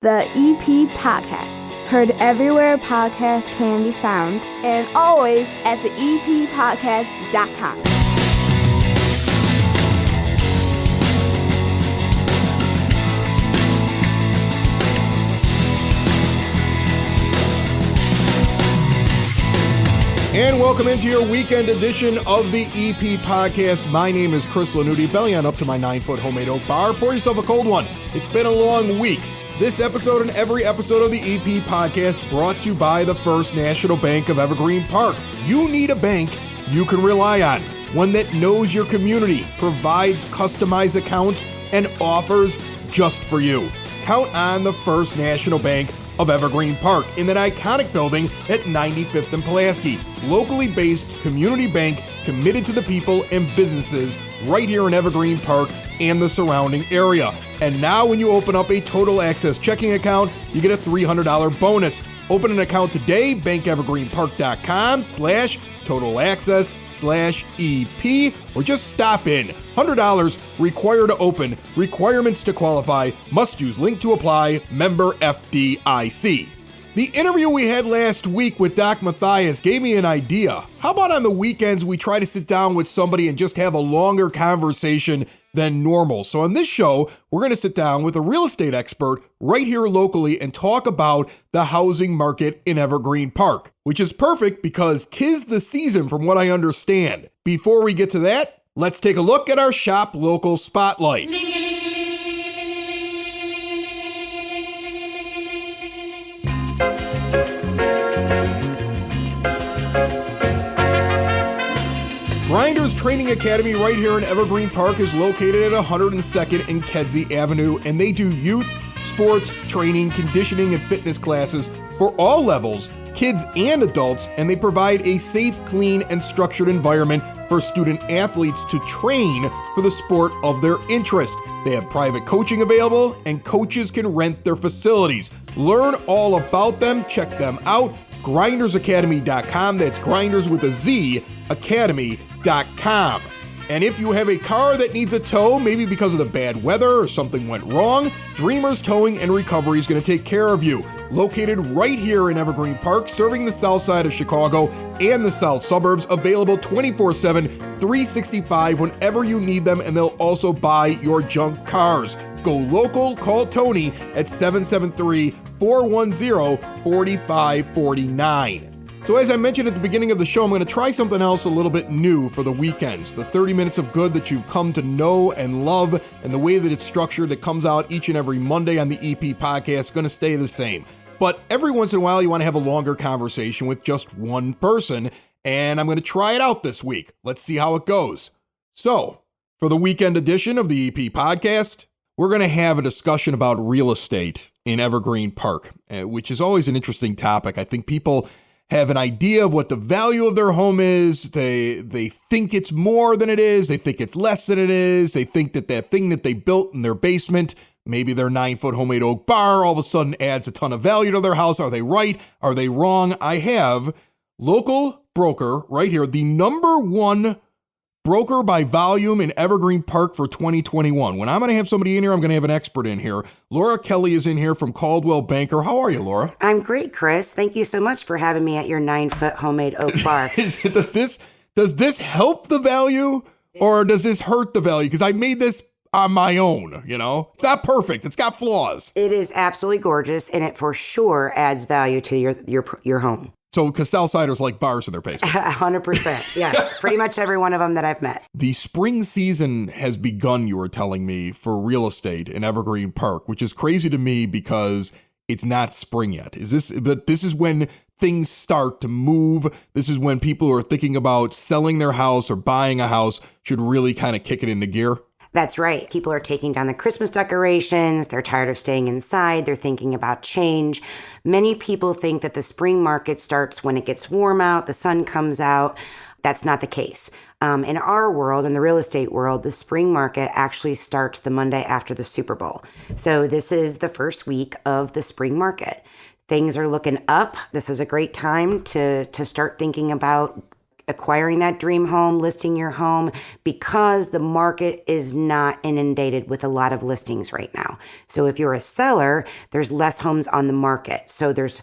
The EP Podcast. Heard everywhere podcasts can be found, and always at theeppodcast.com. And welcome into your weekend edition of the EP Podcast. My name is Chris Lanuti. Belly on up to my 9-foot homemade oak bar. Pour yourself a cold one. It's been a long week. This episode and every episode of the EP Podcast brought to you by the First National Bank of Evergreen Park. You need a bank you can rely on. One that knows your community, provides customized accounts, and offers just for you. Count on the First National Bank of Evergreen Park in that iconic building at 95th and Pulaski. Locally based community bank committed to the people and businesses right here in Evergreen Park and the surrounding area. And now when you open up a Total Access checking account, you get a $300 bonus. Open an account today, bankevergreenpark.com/totalaccess/EP, or just stop in. $100 required to open. Requirements to qualify. Must use link to apply. Member FDIC. The interview we had last week with Doc Mathias gave me an idea. How about on the weekends we try to sit down with somebody and just have a longer conversation than normal? So on this show, we're going to sit down with a real estate expert right here locally and talk about the housing market in Evergreen Park, which is perfect because 'tis the season from what I understand. Before we get to that, let's take a look at our Shop Local Spotlight. Grinders Training Academy right here in Evergreen Park is located at 102nd and Kedzie Avenue, and they do youth, sports, training, conditioning, and fitness classes for all levels, kids and adults, and they provide a safe, clean, and structured environment for student athletes to train for the sport of their interest. They have private coaching available, and coaches can rent their facilities. Learn all about them, check them out, grindersacademy.com. That's grinders with a Z, academy.com. And if you have a car that needs a tow, maybe because of the bad weather or something went wrong, Dreamers Towing and Recovery is going to take care of you. Located right here in Evergreen Park, serving the south side of Chicago and the south suburbs, available 24/7, 365 whenever you need them, and they'll also buy your junk cars. Go local, call Tony at 773-410-4549. So as I mentioned at the beginning of the show, I'm going to try something else a little bit new for the weekends. The 30 minutes of good that you've come to know and love, and the way that it's structured that comes out each and every Monday on the EP Podcast is going to stay the same. But every once in a while, you want to have a longer conversation with just one person, and I'm going to try it out this week. Let's see how it goes. So, for the weekend edition of the EP Podcast, we're going to have a discussion about real estate in Evergreen Park, which is always an interesting topic. I think people have an idea of what the value of their home is. They think it's more than it is. They think it's less than it is. They think that that thing that they built in their basement, maybe their 9-foot homemade oak bar, all of a sudden adds a ton of value to their house. Are they right? Are they wrong? I have local broker right here, the number one broker by volume in Evergreen Park for 2021. When I'm going to have somebody in here, I'm going to have an expert in here. Laura Kelly is in here from Coldwell Banker. How are you, Laura? I'm great, Chris. Thank you so much for having me at your 9-foot homemade oak bar. Does this help the value or does this hurt the value? Because I made this on my own, you know? It's not perfect. It's got flaws. It is absolutely gorgeous, and it for sure adds value to your home. So, because Southsiders like bars in their basement. 100%. Yes. Pretty much every one of them that I've met. The spring season has begun, you were telling me, for real estate in Evergreen Park, which is crazy to me because it's not spring yet. But this is when things start to move. This is when people who are thinking about selling their house or buying a house should really kind of kick it into gear. That's right. People are taking down the Christmas decorations. They're tired of staying inside. They're thinking about change. Many people think that the spring market starts when it gets warm out, the sun comes out. That's not the case. In our world, in the real estate world, the spring market actually starts the Monday after the Super Bowl. So this is the first week of the spring market. Things are looking up. This is a great time to start thinking about acquiring that dream home, listing your home, because the market is not inundated with a lot of listings right now. So if you're a seller, there's less homes on the market. So there's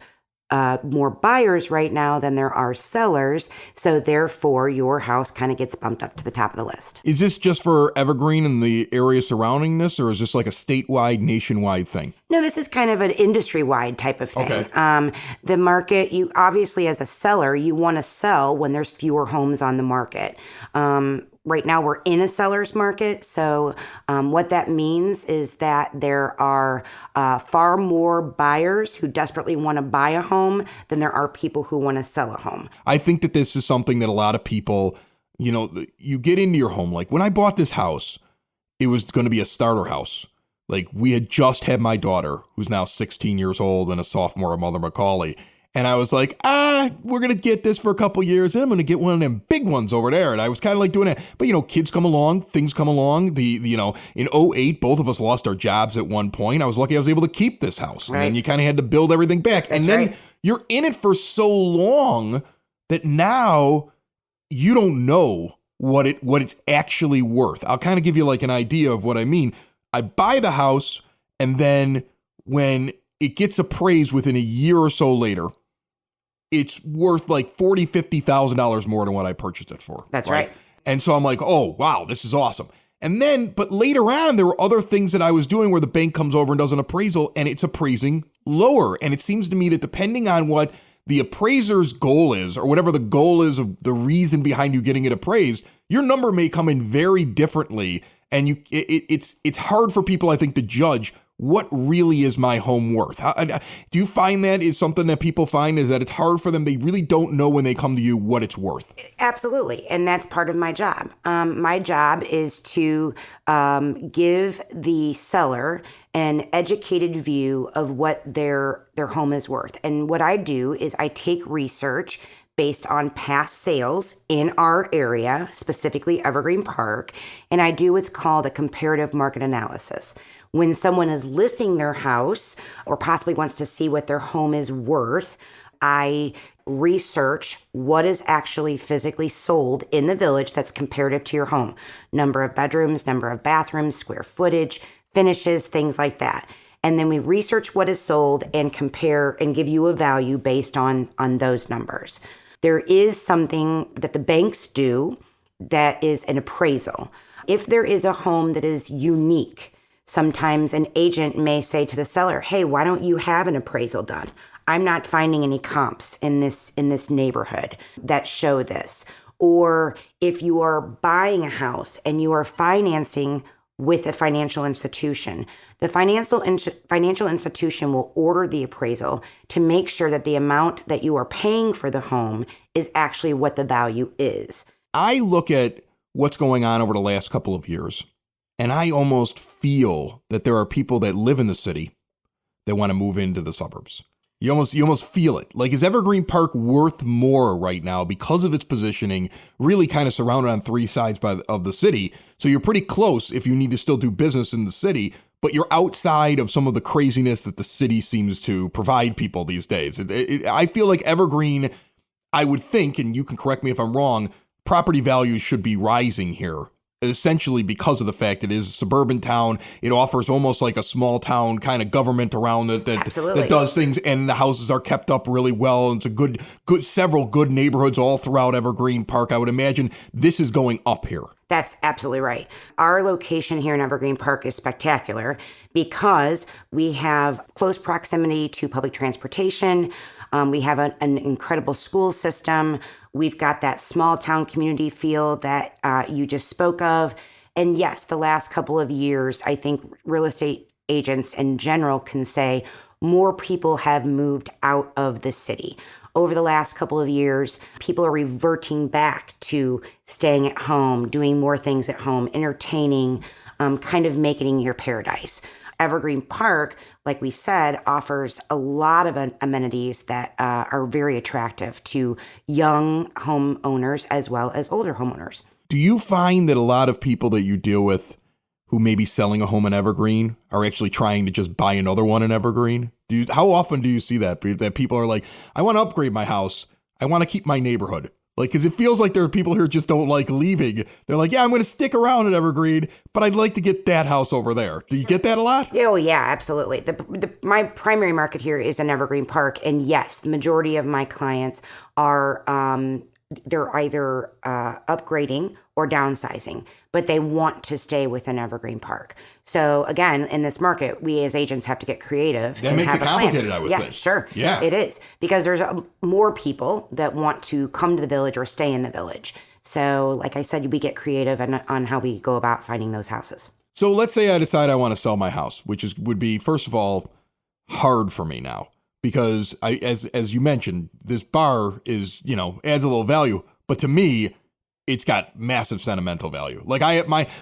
more buyers right now than there are sellers. So therefore, your house kind of gets bumped up to the top of the list. Is this just for Evergreen and the area surrounding this, or is this like a statewide, nationwide thing? No, this is kind of an industry-wide type of thing. Okay. The market, you obviously as a seller, you want to sell when there's fewer homes on the market. Right now we're in a seller's market. So what that means is that there are far more buyers who desperately want to buy a home than there are people who want to sell a home. I think that this is something that a lot of people, you get into your home. Like when I bought this house, it was going to be a starter house. Like we had just had my daughter, who's now 16 years old and a sophomore at Mother Macaulay. And I was like, we're going to get this for a couple years, and I'm going to get one of them big ones over there. And I was kind of like doing it. But, kids come along, things come along. In 2008, both of us lost our jobs at one point. I was lucky I was able to keep this house. Right. And then you kind of had to build everything back. That's and then right. You're in it for so long that now you don't know what it's actually worth. I'll kind of give you like an idea of what I mean. I buy the house, and then when it gets appraised within a year or so later, it's worth like $40,000, $50,000 more than what I purchased it for. That's right. And so I'm like, oh, wow, this is awesome. And then, but later on, there were other things that I was doing where the bank comes over and does an appraisal, and it's appraising lower. And it seems to me that depending on what the appraiser's goal is, or whatever the goal is of the reason behind you getting it appraised, your number may come in very differently. And it's hard for people, I think, to judge what really is my home worth. Do you find that is something that people find is that it's hard for them? They really don't know when they come to you what it's worth. Absolutely. And that's part of my job. My job is to give the seller an educated view of what their home is worth. And what I do is I take research based on past sales in our area, specifically Evergreen Park, and I do what's called a comparative market analysis. When someone is listing their house or possibly wants to see what their home is worth, I research what is actually physically sold in the village that's comparative to your home. Number of bedrooms, number of bathrooms, square footage, finishes, things like that. And then we research what is sold and compare and give you a value based on those numbers. There is something that the banks do that is an appraisal. If there is a home that is unique, sometimes an agent may say to the seller, hey, why don't you have an appraisal done? I'm not finding any comps in this neighborhood that show this. Or if you are buying a house and you are financing with a financial institution, the financial institution will order the appraisal to make sure that the amount that you are paying for the home is actually what the value is. I look at what's going on over the last couple of years, and I almost feel that there are people that live in the city that want to move into the suburbs. You almost feel it. Like, is Evergreen Park worth more right now because of its positioning, really kind of surrounded on three sides of the city? So you're pretty close if you need to still do business in the city, but you're outside of some of the craziness that the city seems to provide people these days. I feel like Evergreen, I would think, and you can correct me if I'm wrong, property values should be rising here, essentially because of the fact it is a suburban town. It offers almost like a small town kind of government around it that does things, and the houses are kept up really well. And it's several good neighborhoods all throughout Evergreen Park. I would imagine this is going up here. That's absolutely right. Our location here in Evergreen Park is spectacular because we have close proximity to public transportation. We have an incredible school system. We've got that small town community feel that you just spoke of. And yes, the last couple of years, I think real estate agents in general can say more people have moved out of the city. Over the last couple of years, people are reverting back to staying at home, doing more things at home, entertaining, kind of making your paradise. Evergreen Park, like we said, offers a lot of amenities that are very attractive to young homeowners as well as older homeowners. Do you find that a lot of people that you deal with who may be selling a home in Evergreen are actually trying to just buy another one in Evergreen? How often do you see that people are like, I want to upgrade my house. I want to keep my neighborhood. Like, because it feels like there are people here who just don't like leaving. They're like, yeah, I'm going to stick around at Evergreen, but I'd like to get that house over there. Do you get that a lot? Oh, yeah, absolutely. My primary market here is in Evergreen Park. And yes, the majority of my clients are, they're either upgrading or downsizing, but they want to stay within Evergreen Park. So again, in this market, we as agents have to get creative. That makes it complicated, I would think. Yeah, sure. Yeah. It is. Because there's more people that want to come to the village or stay in the village. So like I said, we get creative on how we go about finding those houses. So let's say I decide I want to sell my house, which would be, first of all, hard for me now. Because as you mentioned, this bar is, adds a little value. But to me, it's got massive sentimental value. Like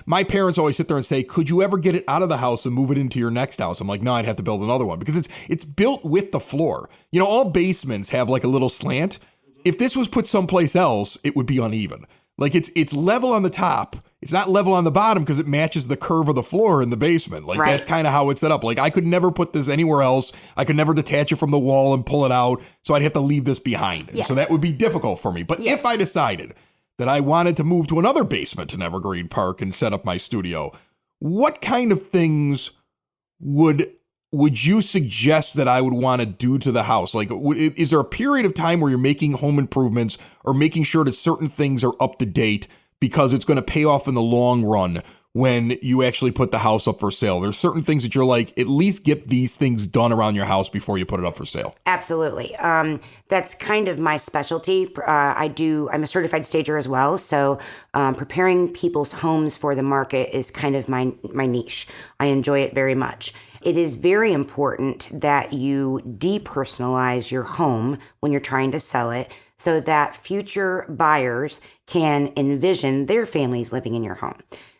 my parents always sit there and say, could you ever get it out of the house and move it into your next house? I'm like, no, I'd have to build another one because it's built with the floor. All basements have like a little slant. If this was put someplace else, it would be uneven. Like it's level on the top. It's not level on the bottom because it matches the curve of the floor in the basement. Like That's kind of how it's set up. Like I could never put this anywhere else. I could never detach it from the wall and pull it out. So I'd have to leave this behind. Yes. So that would be difficult for me. But if I decided that I wanted to move to another basement in Evergreen Park and set up my studio, what kind of things would you suggest that I would want to do to the house? Like, is there a period of time where you're making home improvements or making sure that certain things are up to date because it's going to pay off in the long run when you actually put the house up for sale? There's certain things that you're like, at least get these things done around your house before you put it up for sale. Absolutely. That's kind of my specialty. I'm a certified stager as well. So preparing people's homes for the market is kind of my niche. I enjoy it very much. It is very important that you depersonalize your home when you're trying to sell it so that future buyers can envision their families living in your home.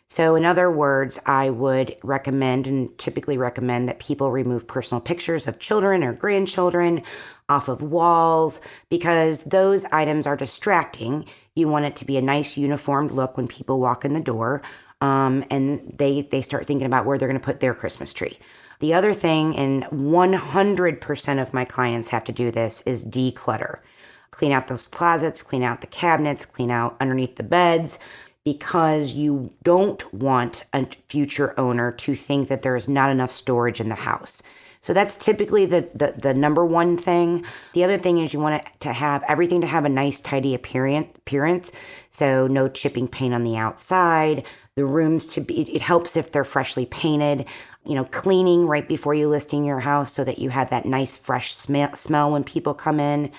So in other words, I would recommend and typically recommend that people remove personal pictures of children or grandchildren off of walls because those items are distracting. You want it to be a nice uniformed look when people walk in the door and they start thinking about where they're going to put their Christmas tree. The other thing, and 100% of my clients have to do this, is declutter. Clean out those closets, clean out the cabinets, clean out underneath the beds, because you don't want a future owner to think that there is not enough storage in the house. So that's typically the number one thing. The other thing is you want it to have everything to have a nice, tidy appearance. So no chipping paint on the outside. The rooms it helps if they're freshly painted. Cleaning right before you listing your house so that you have that nice, fresh smell when people come in.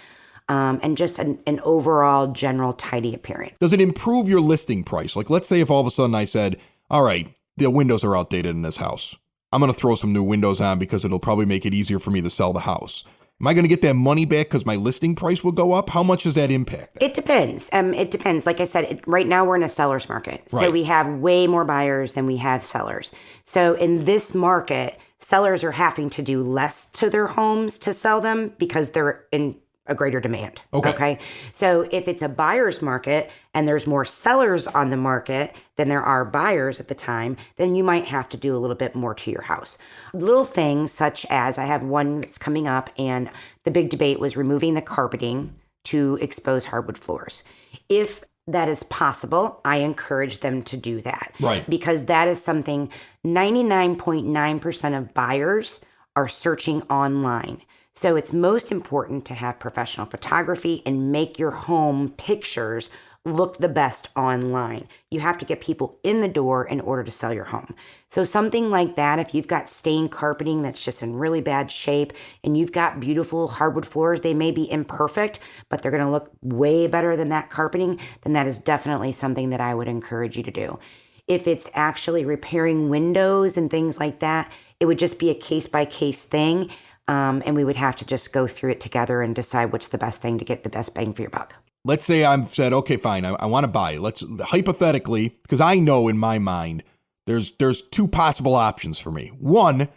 And just an overall general tidy appearance. Does it improve your listing price? Like, let's say if all of a sudden I said, all right, the windows are outdated in this house. I'm going to throw some new windows on because it'll probably make it easier for me to sell the house. Am I going to get that money back because my listing price will go up? How much does that impact? It depends. It depends. Like I said, right now we're in a seller's market. So Right. We have way more buyers than we have sellers. So in this market, sellers are having to do less to their homes to sell them because they're in a greater demand. Okay. So if it's a buyer's market and there's more sellers on the market than there are buyers at the time, then you might have to do a little bit more to your house. Little things such as I have one that's coming up and the big debate was removing the carpeting to expose hardwood floors. If that is possible, I encourage them to do that. Right. Because that is something 99.9% of buyers are searching online. So it's most important to have professional photography and make your home pictures look the best online. You have to get people in the door in order to sell your home. So something like that, if you've got stained carpeting that's just in really bad shape and you've got beautiful hardwood floors, they may be imperfect, but they're going to look way better than that carpeting, then that is definitely something that I would encourage you to do. If it's actually repairing windows and things like that, it would just be a case-by-case thing. And we would have to just go through it together and decide what's the best thing to get the best bang for your buck. Let's say I've said, okay, fine, I want to buy. Let's hypothetically, because I know in my mind, there's two possible options for me. One,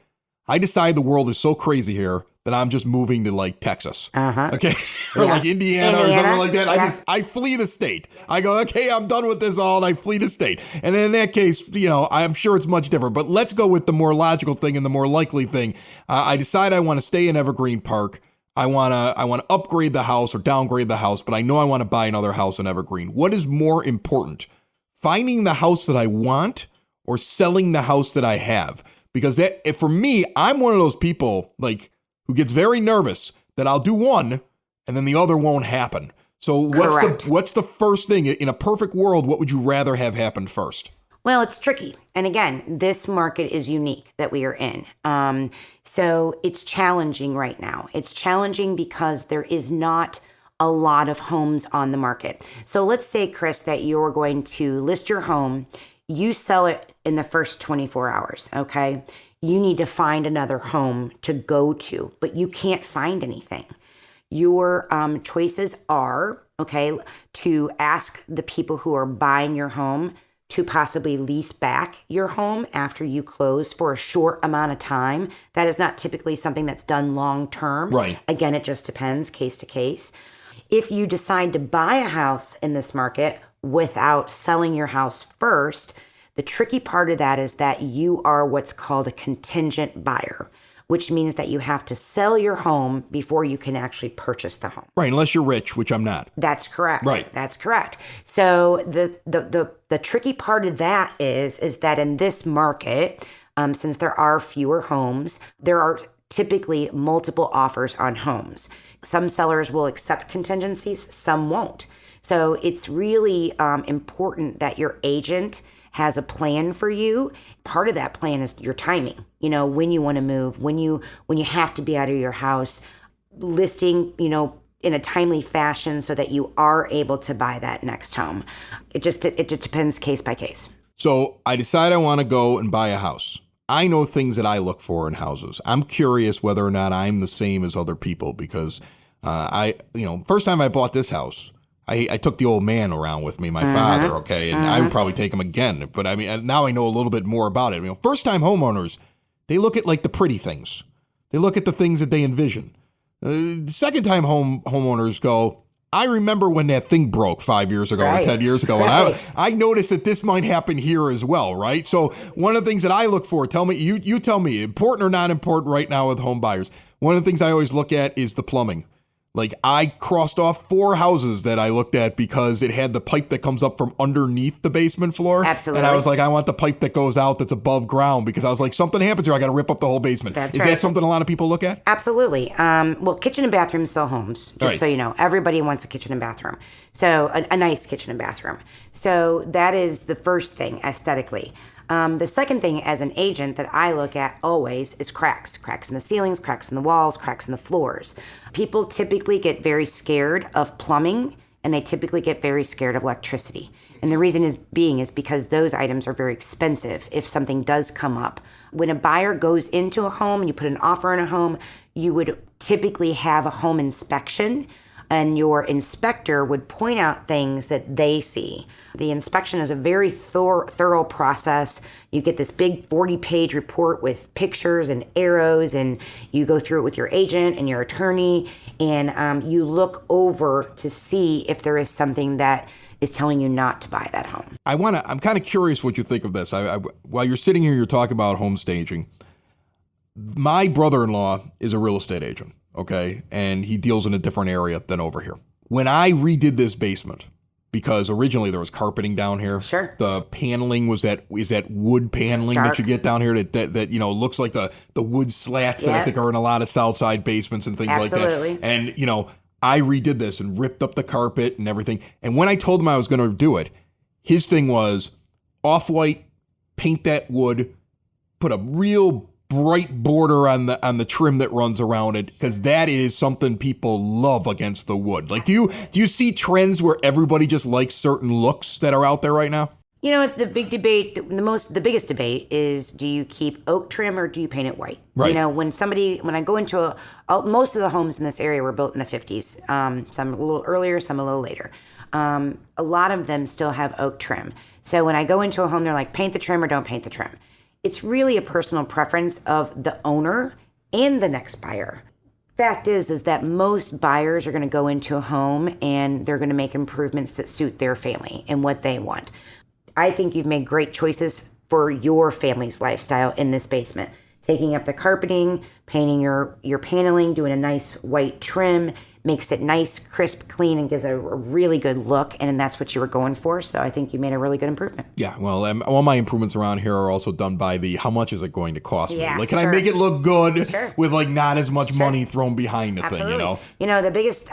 I decide the world is so crazy here that I'm just moving to like Texas. Okay. Or like Indiana or something like that. Yeah. I flee the state. I go, okay, I'm done with this all, and I flee the state. And then in that case, I'm sure it's much different. But let's go with the more logical thing and the more likely thing. I decide I want to stay in Evergreen Park. I want to upgrade the house or downgrade the house, but I know I want to buy another house in Evergreen. What is more important, finding the house that I want or selling the house that I have? Because for me, I'm one of those people like who gets very nervous that I'll do one and then the other won't happen. So what's the first thing in a perfect world? What would you rather have happen first? Well, it's tricky. And again, this market is unique that we are in. So it's challenging right now. It's challenging because there is not a lot of homes on the market. So let's say, Chris, that you're going to list your home. You sell it in the first 24 hours, okay? You need to find another home to go to, but you can't find anything. Your choices are, okay, to ask the people who are buying your home to possibly lease back your home after you close for a short amount of time. That is not typically something that's done long term. Right. Again, it just depends case to case. If you decide to buy a house in this market without selling your house first, the tricky part of that is that you are what's called a contingent buyer, which means that you have to sell your home before you can actually purchase the home. Right, unless you're rich, which I'm not. That's correct. Right. That's correct. So the tricky part of that is that in this market, since there are fewer homes, there are typically multiple offers on homes. Some sellers will accept contingencies, some won't. So it's really important that your agent has a plan for you. Part of that plan is your timing. You know, when you want to move, when you have to be out of your house, listing, in a timely fashion so that you are able to buy that next home. It just depends case by case. So I decide I want to go and buy a house. I know things that I look for in houses. I'm curious whether or not I'm the same as other people because first time I bought this house, I took the old man around with me, my father, okay, and I would probably take him again. But I mean, now I know a little bit more about it. First-time homeowners, they look at like the pretty things. They look at the things that they envision. Second-time homeowners go, I remember when that thing broke 5 years ago or 10 years ago, and I noticed that this might happen here as well, right? So one of the things that I look for, tell me, you tell me, important or not important right now with home buyers. One of the things I always look at is the plumbing. Like I crossed off 4 houses that I looked at because it had the pipe that comes up from underneath the basement floor. Absolutely. And I was like, I want the pipe that goes out that's above ground because I was like, something happens here, I got to rip up the whole basement. Is that something a lot of people look at? Absolutely. Well, kitchen and bathroom sell homes, just so you know. Everybody wants a kitchen and bathroom. So a nice kitchen and bathroom. So that is the first thing aesthetically. The second thing as an agent that I look at always is cracks in the ceilings, cracks in the walls, cracks in the floors. People typically get very scared of plumbing and they typically get very scared of electricity. And the reason is because those items are very expensive if something does come up. When a buyer goes into a home and you put an offer in a home, you would typically have a home inspection and your inspector would point out things that they see. The inspection is a very thorough process. You get this big 40-page report with pictures and arrows, and you go through it with your agent and your attorney, and you look over to see if there is something that is telling you not to buy that home. I'm kind of curious what you think of this. While you're sitting here, you're talking about home staging. My brother-in-law is a real estate agent. Okay, and he deals in a different area than over here. When I redid this basement, because originally there was carpeting down here. Sure. The paneling is that wood paneling that you get down here that looks like the wood slats that I think are in a lot of South Side basements and things like that. And I redid this and ripped up the carpet and everything. And when I told him I was going to do it, his thing was off-white, paint that wood, put a real bright border on the trim that runs around it, because that is something people love against the wood. Like, do you see trends where everybody just likes certain looks that are out there right now? It's the big debate. The biggest debate is, do you keep oak trim or do you paint it white? Right. When I go into most of the homes in this area were built in the 50s. Some a little earlier, some a little later. A lot of them still have oak trim. So when I go into a home, they're like, paint the trim or don't paint the trim. It's really a personal preference of the owner and the next buyer. Fact is that most buyers are going to go into a home and they're going to make improvements that suit their family and what they want. I think you've made great choices for your family's lifestyle in this basement. taking up the carpeting, painting your paneling, doing a nice white trim, makes it nice, crisp, clean, and gives a really good look. And that's what you were going for. So I think you made a really good improvement. Yeah, well, all my improvements around here are also done by the how much is it going to cost me? Like, can I make it look good with like not as much money thrown behind the thing, you know? You know, the biggest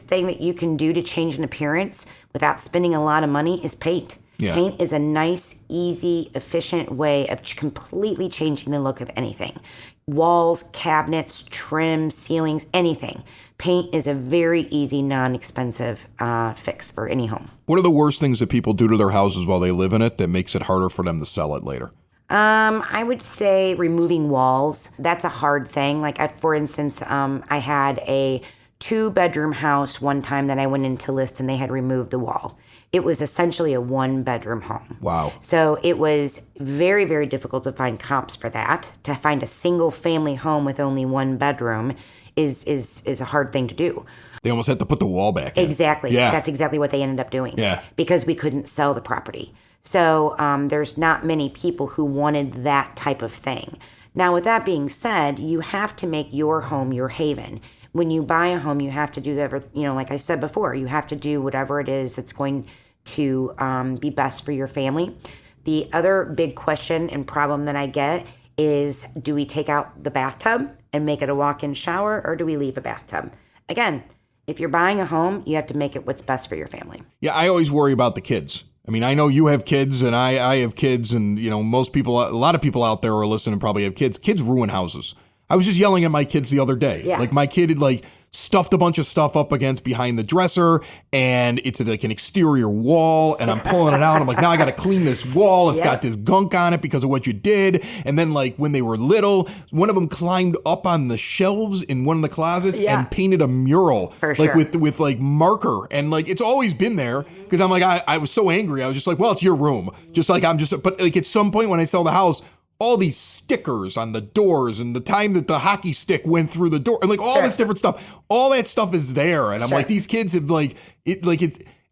thing that you can do to change an appearance without spending a lot of money is paint. Yeah. Paint is a nice, easy, efficient way of completely changing the look of anything. Walls, cabinets, trim, ceilings, anything. Paint is a very easy, non-expensive fix for any home. What are the worst things that people do to their houses while they live in it that makes it harder for them to sell it later? I would say removing walls. That's a hard thing. Like, for instance, I had a 2-bedroom house one time that I went in to list, and they had removed the wall. It was essentially a 1-bedroom home. Wow. So it was very, very difficult to find comps for that. To find a single family home with only 1 bedroom is a hard thing to do. They almost had to put the wall back in. Exactly. Yeah. That's exactly what they ended up doing. Yeah. Because we couldn't sell the property. So there's not many people who wanted that type of thing. Now, with that being said, you have to make your home your haven. When you buy a home, you have to do like I said before, you have to do whatever it is that's going to be best for your family. The other big question and problem that I get is, do we take out the bathtub and make it a walk-in shower, or do we leave a bathtub? Again, if you're buying a home, you have to make it what's best for your family. Yeah, I always worry about the kids. I mean, I know you have kids and I have kids, and, you know, a lot of people out there who are listening probably have kids. Kids ruin houses. I was just yelling at my kids the other day. Yeah. Like, my kid had stuffed a bunch of stuff up against behind the dresser, and it's like an exterior wall, and I'm pulling it out. I'm like, now I got to clean this wall. It's got this gunk on it because of what you did. And then, like, when they were little, one of them climbed up on the shelves in one of the closets and painted a mural, with like marker. And like, it's always been there because I'm like, I was so angry. I was just like, well, it's your room. But like, at some point when I sell the house, all these stickers on the doors and the time that the hockey stick went through the door and like all this different stuff, all that stuff is there. And I'm like, these kids have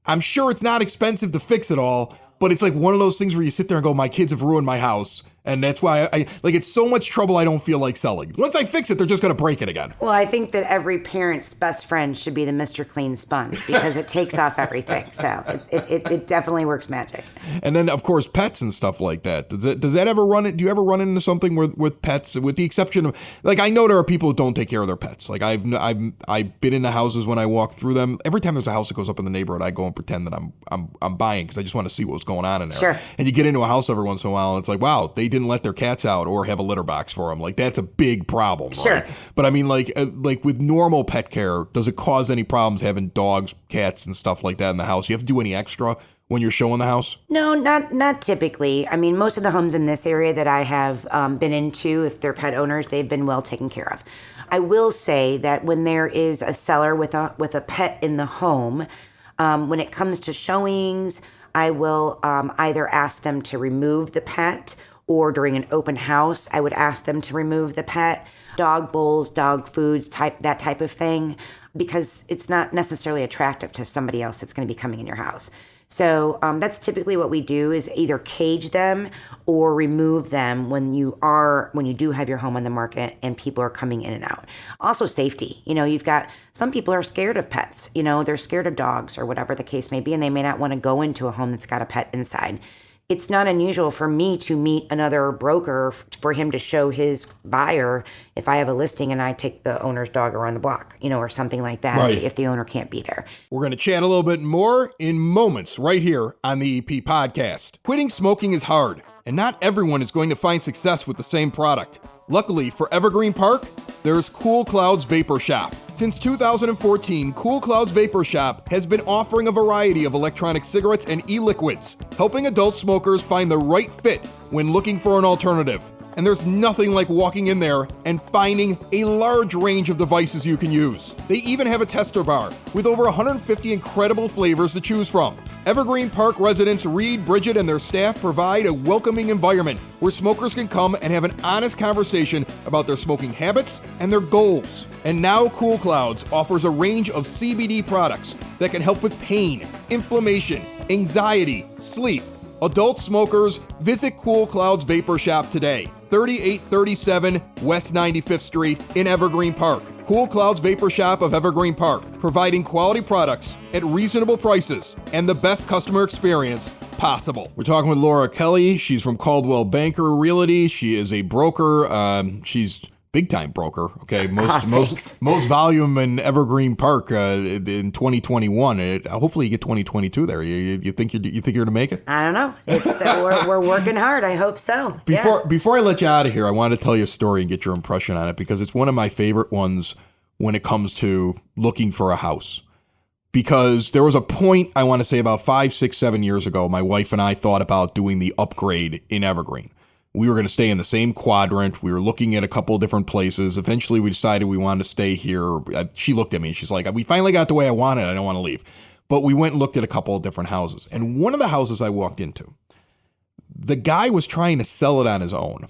I'm sure it's not expensive to fix it all, but it's like one of those things where you sit there and go, my kids have ruined my house. And that's why I it's so much trouble I don't feel like selling. Once I fix it, they're just going to break it again. Well, I think that every parent's best friend should be the Mr. Clean sponge because it takes off everything. So it definitely works magic. And then, of course, pets and stuff like that. Does that ever run it? Do you ever run into something with pets, with the exception of, like, I know there are people who don't take care of their pets. Like, I've been in the houses when I walk through them. Every time there's a house that goes up in the neighborhood, I go and pretend that I'm buying because I just want to see what's going on in there. Sure. And you get into a house every once in a while, and it's like, wow, they didn't let their cats out or have a litter box for them. Like, that's a big problem, right? Sure. But I mean, like with normal pet care, does it cause any problems having dogs, cats, and stuff like that in the house? You have to do any extra when you're showing the house? No, not typically. I mean, most of the homes in this area that I have been into, if they're pet owners, they've been well taken care of. I will say that when there is a seller with a pet in the home, when it comes to showings, I will either ask them to remove the pet, or during an open house, I would ask them to remove the pet. Dog bowls, dog foods, that type of thing, because it's not necessarily attractive to somebody else that's going to be coming in your house. So that's typically what we do, is either cage them or remove them when you do have your home on the market and people are coming in and out. Also safety. You know, you've got some people are scared of pets. You know, they're scared of dogs or whatever the case may be, and they may not want to go into a home that's got a pet inside. It's not unusual for me to meet another broker for him to show his buyer if I have a listing and I take the owner's dog around the block, you know, or something like that, right, if the owner can't be there. We're going to chat a little bit more in moments right here on the EP podcast. Quitting smoking is hard, and not everyone is going to find success with the same product. Luckily for Evergreen Park, there's Cool Clouds Vapor Shop. Since 2014, Cool Clouds Vapor Shop has been offering a variety of electronic cigarettes and e-liquids, helping adult smokers find the right fit when looking for an alternative. And there's nothing like walking in there and finding a large range of devices you can use. They even have a tester bar with over 150 incredible flavors to choose from. Evergreen Park residents Reed, Bridget, and their staff provide a welcoming environment where smokers can come and have an honest conversation about their smoking habits and their goals. And now Cool Clouds offers a range of CBD products that can help with pain, inflammation, anxiety, sleep, Adult smokers, visit Cool Cloud's Vapor Shop today. 3837 West 95th Street in Evergreen Park. Cool Cloud's Vapor Shop of Evergreen Park, providing quality products at reasonable prices and the best customer experience possible. We're talking with Laura Kelly. She's from Coldwell Banker Realty. She is a broker. She's big time broker. Okay, most volume in Evergreen Park in 2021. Hopefully you get 2022 there. You think you're gonna make it? I don't know. It's we're working hard. I hope so. Before I let you out of here, I want to tell you a story and get your impression on it because it's one of my favorite ones when it comes to looking for a house. Because there was a point, I want to say about 5, 6, 7 years ago, my wife and I thought about doing the upgrade in Evergreen. We were going to stay in the same quadrant. We were looking at a couple of different places. Eventually, we decided we wanted to stay here. She looked at me and she's like, we finally got the way I wanted. I don't want to leave. But we went and looked at a couple of different houses. And one of the houses I walked into, the guy was trying to sell it on his own.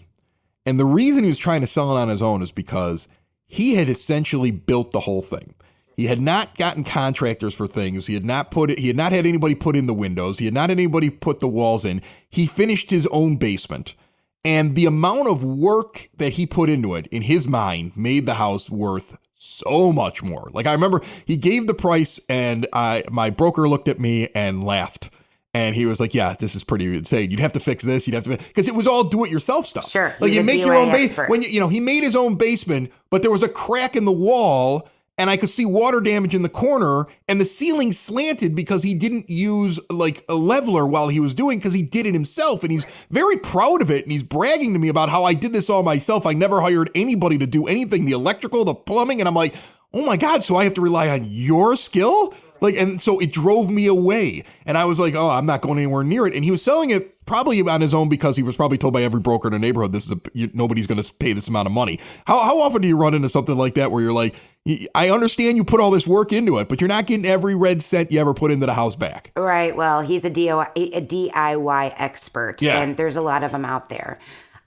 And the reason he was trying to sell it on his own is because he had essentially built the whole thing. He had not gotten contractors for things. He had not had anybody put in the windows. He had not had anybody put the walls in. He finished his own basement. And the amount of work that he put into it, in his mind, made the house worth so much more. Like, I remember he gave the price and my broker looked at me and laughed. And he was like, yeah, this is pretty insane. You'd have to fix this. You'd have to, because it was all do-it-yourself stuff. Sure. Like, you make your own basement. When he made his own basement, but there was a crack in the wall and I could see water damage in the corner, and the ceiling slanted because he didn't use like a leveler while he was doing, because he did it himself, and he's very proud of it, and he's bragging to me about how I did this all myself. I never hired anybody to do anything, the electrical, the plumbing, and I'm like, oh my God, so I have to rely on your skill? Like, and so it drove me away, and I was like, oh, I'm not going anywhere near it. And he was selling it probably on his own because he was probably told by every broker in the neighborhood, nobody's going to pay this amount of money. How often do you run into something like that where you're like, I understand you put all this work into it, but you're not getting every red cent you ever put into the house back? Right. Well, he's a DIY expert, and there's a lot of them out there.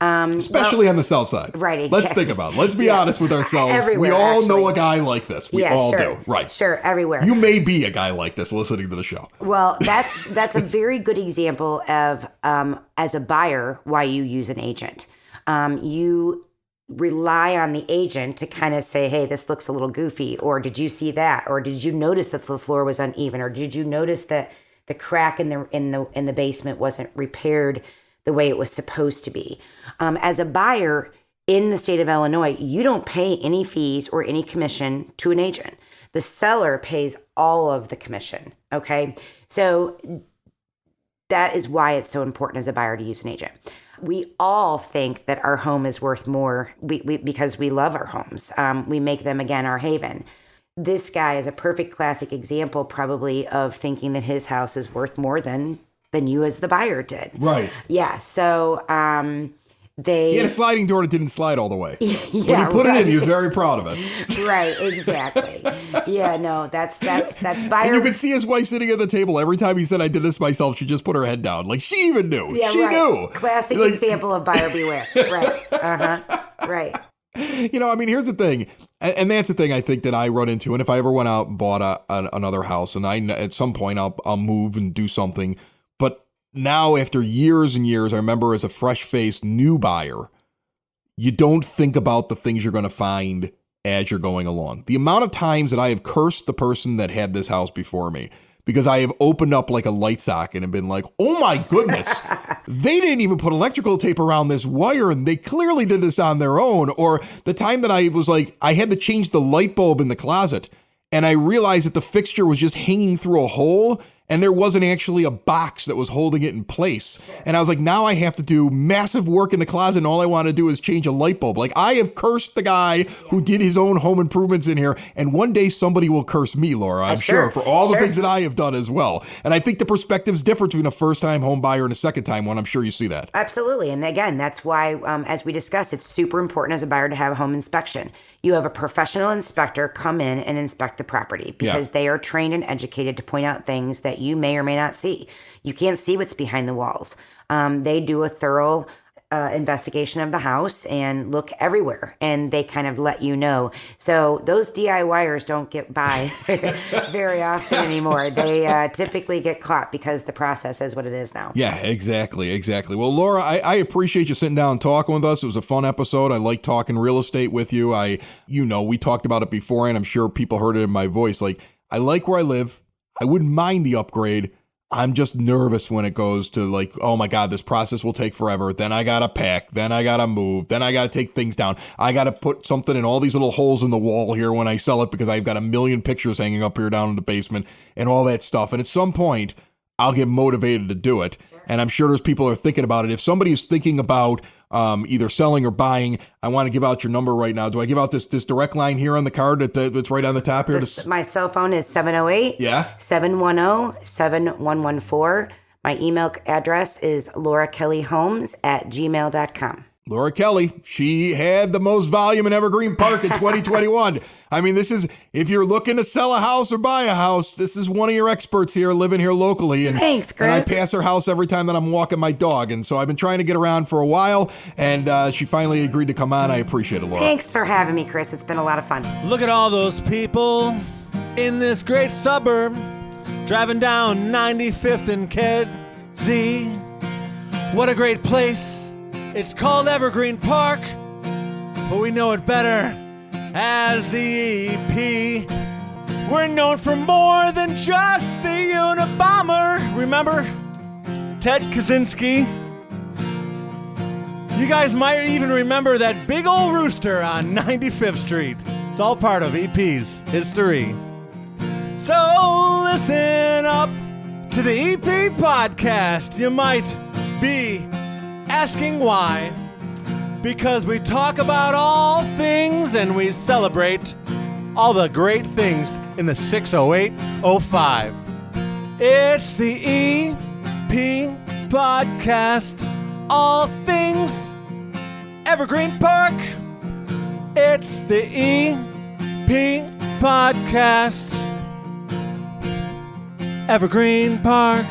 Especially on the south side. Right. Exactly. Let's think about it. Let's be honest with ourselves. Everywhere, we all know a guy like this. We all do. Right. Sure. Everywhere. You may be a guy like this listening to the show. Well, that's a very good example of, as a buyer, why you use an agent. You rely on the agent to kind of say, hey, this looks a little goofy, or did you see that? Or did you notice that the floor was uneven? Or did you notice that the crack in the basement wasn't repaired the way it was supposed to be? As a buyer in the state of Illinois, you don't pay any fees or any commission to an agent. The seller pays all of the commission, okay? So that is why it's so important as a buyer to use an agent. We all think that our home is worth more because we love our homes. We make them, again, our haven. This guy is a perfect classic example probably of thinking that his house is worth more than you as the buyer did. Right. Yeah. So he had a sliding door that didn't slide all the way. When he put it in, he was very proud of it. Right. Exactly. Yeah. No. That's buyer. And you could see his wife sitting at the table every time he said, "I did this myself." She just put her head down, like she even knew. Yeah, she knew. Classic example of buyer beware. Right. Right. I mean, here's the thing, and that's the thing I think that I run into. And if I ever went out and bought another house, and at some point I'll move and do something. But now, after years and years, I remember as a fresh-faced new buyer, you don't think about the things you're going to find as you're going along. The amount of times that I have cursed the person that had this house before me because I have opened up like a light socket and been like, oh my goodness, they didn't even put electrical tape around this wire and they clearly did this on their own. Or the time that I was like, I had to change the light bulb in the closet and I realized that the fixture was just hanging through a hole and there wasn't actually a box that was holding it in place. And I was like, now I have to do massive work in the closet and all I want to do is change a light bulb. Like, I have cursed the guy who did his own home improvements in here. And one day somebody will curse me, Laura, I'm sure, for all the things that I have done as well. And I think the perspective's different between a first-time home buyer and a second-time one. I'm sure you see that. Absolutely. And again, that's why, as we discussed, it's super important as a buyer to have a home inspection. You have a professional inspector come in and inspect the property because they are trained and educated to point out things that you may or may not see. You can't see what's behind the walls. They do a thorough investigation of the house and look everywhere, and they kind of let you know. So those DIYers don't get by very often anymore. They typically get caught because the process is what it is now. Yeah, exactly. Well, Laura, I appreciate you sitting down and talking with us. It was a fun episode. I like talking real estate with you. We talked about it before, and I'm sure people heard it in my voice. Like, I like where I live. I wouldn't mind the upgrade. I'm just nervous when it goes to like, oh my God, this process will take forever. Then I got to pack. Then I got to move. Then I got to take things down. I got to put something in all these little holes in the wall here when I sell it because I've got a million pictures hanging up here down in the basement and all that stuff. And at some point, I'll get motivated to do it. And I'm sure there's people who are thinking about it. If somebody is thinking about either selling or buying, I want to give out your number right now. Do I give out this direct line here on the card that's right on the top here? My cell phone is 708-710-7114. My email address is laurakellyhomes@gmail.com. Laura Kelly, she had the most volume in Evergreen Park in 2021. I mean, if you're looking to sell a house or buy a house, this is one of your experts here living here locally. And, thanks, Chris. And I pass her house every time that I'm walking my dog. And so I've been trying to get around for a while, and she finally agreed to come on. I appreciate it, Laura. Thanks for having me, Chris. It's been a lot of fun. Look at all those people in this great suburb driving down 95th and Kedzie. What a great place. It's called Evergreen Park, but we know it better as the EP. We're known for more than just the Unabomber. Remember Ted Kaczynski? You guys might even remember that big old rooster on 95th Street. It's all part of EP's history. So listen up to the EP podcast. You might be asking why. Because we talk about all things and we celebrate all the great things in the 60805. It's the EP podcast. All things Evergreen Park. It's the EP podcast. Evergreen Park.